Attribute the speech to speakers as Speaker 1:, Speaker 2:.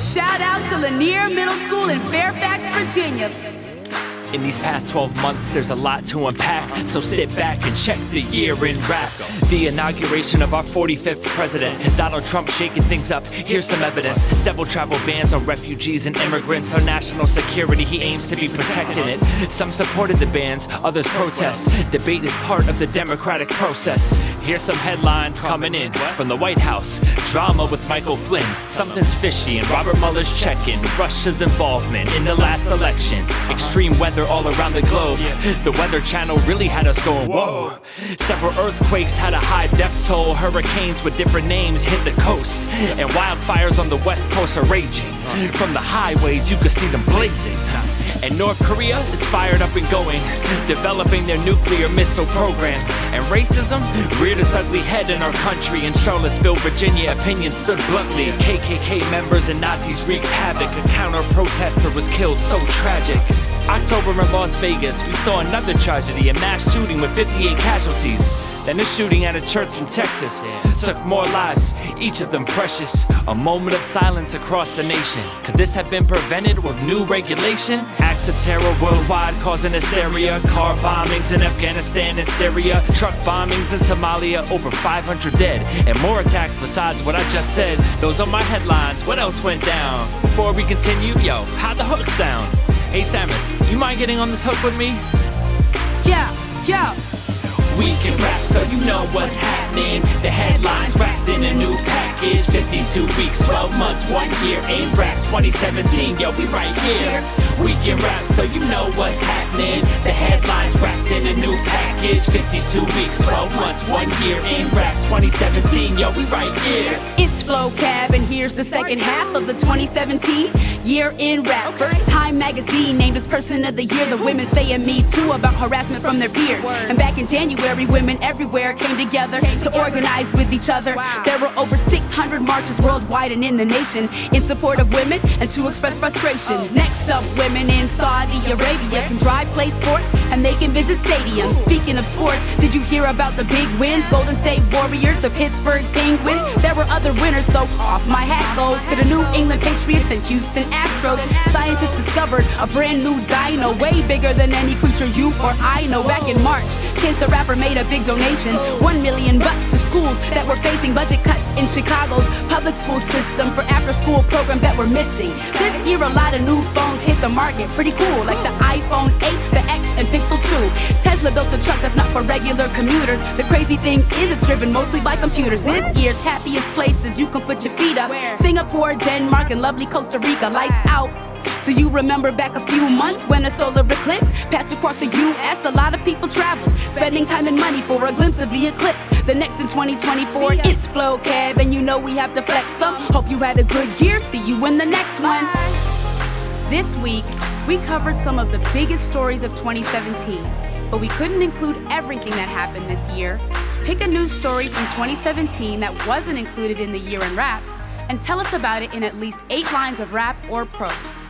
Speaker 1: Shout out to Lanier Middle School in Fairfax, Virginia.
Speaker 2: In these past 12 months, there's a lot to unpack, so sit back and check the year in rap. The inauguration of our 45th president, Donald Trump shaking things up, here's some evidence. Several travel bans on refugees and immigrants. Our national security, he aims to be protecting it. Some supported the bans, others protest. Debate is part of the democratic process. Here's some headlines coming in from the White House. Drama with Michael Flynn, something's fishy, and Robert Mueller's checking Russia's involvement in the last election. Extreme weather all around the globe. The Weather Channel really had us going, whoa. Several earthquakes had a high death toll. Hurricanes with different names hit the coast, and wildfires on the west coast are raging. From the highways you could see them blazing. And North Korea is fired up and going, developing their nuclear missile program. And racism reared its ugly head in our country. In Charlottesville, Virginia, opinions stood bluntly. KKK members and Nazis wreaked havoc. A counter-protester was killed, so tragic. October in Las Vegas, we saw another tragedy, a mass shooting with 58 casualties. Then a shooting at a church in Texas took more lives, each of them precious. A moment of silence across the nation. Could this have been prevented with new regulation? Acts of terror worldwide causing hysteria. Car bombings in Afghanistan and Syria. Truck bombings in Somalia, over 500 dead. And more attacks besides what I just said. Those are my headlines, what else went down? Before we continue, yo, how'd the hook sound? Hey Samus, you mind getting on this hook with me?
Speaker 1: Yeah.
Speaker 2: We can rap so you know what's happening. The headlines wrapped in a new package. 52 weeks, 12 months, 1 year in rap 2017, yo, we right here. We can rap so you know what's happening. The headlines wrapped in a new package. 52 weeks, 12 months, 1 year in rap 2017, yo, we right here.
Speaker 1: It's Flow Cab, and here's the second half of the 2017 year in rap. First Time magazine named as Person of the Year. The women saying me too about harassment from their peers. And back in January, women everywhere came together to organize with each other. There were over 600 marches worldwide and in the nation in support of women and to express frustration. Next up, women in Saudi Arabia can drive, play sports, and they can visit stadiums. Speaking of sports, did you hear about the big wins? Golden State Warriors, the Pittsburgh Penguins. There were other winners, so off my hat goes to the New England Patriots and Houston Astros. Scientists discovered a brand new dino, way bigger than any creature you or I know. Back in March, Chance the Rapper made a big donation, $1 million to schools that were facing budget cuts in Chicago's public school system for after-school programs that were missing. This year, a lot of new phones hit the market, pretty cool, like the iPhone 8, the X, and Pixel 2. Tesla built a truck that's not for regular commuters. The crazy thing is it's driven mostly by computers. This year's happiest places you can put your feet up: Singapore, Denmark, and lovely Costa Rica. Lights out. Do you remember back a few months when a solar eclipse passed across the U.S.? A lot of people traveled, spending time and money for a glimpse of the eclipse. The next in 2024, it's Flow Cab, and you know we have to flex some. Hope you had a good year, see you in the next one. This week, we covered some of the biggest stories of 2017, but we couldn't include everything that happened this year. Pick a news story from 2017 that wasn't included in the year in rap, and tell us about it in at least 8 lines of rap or prose.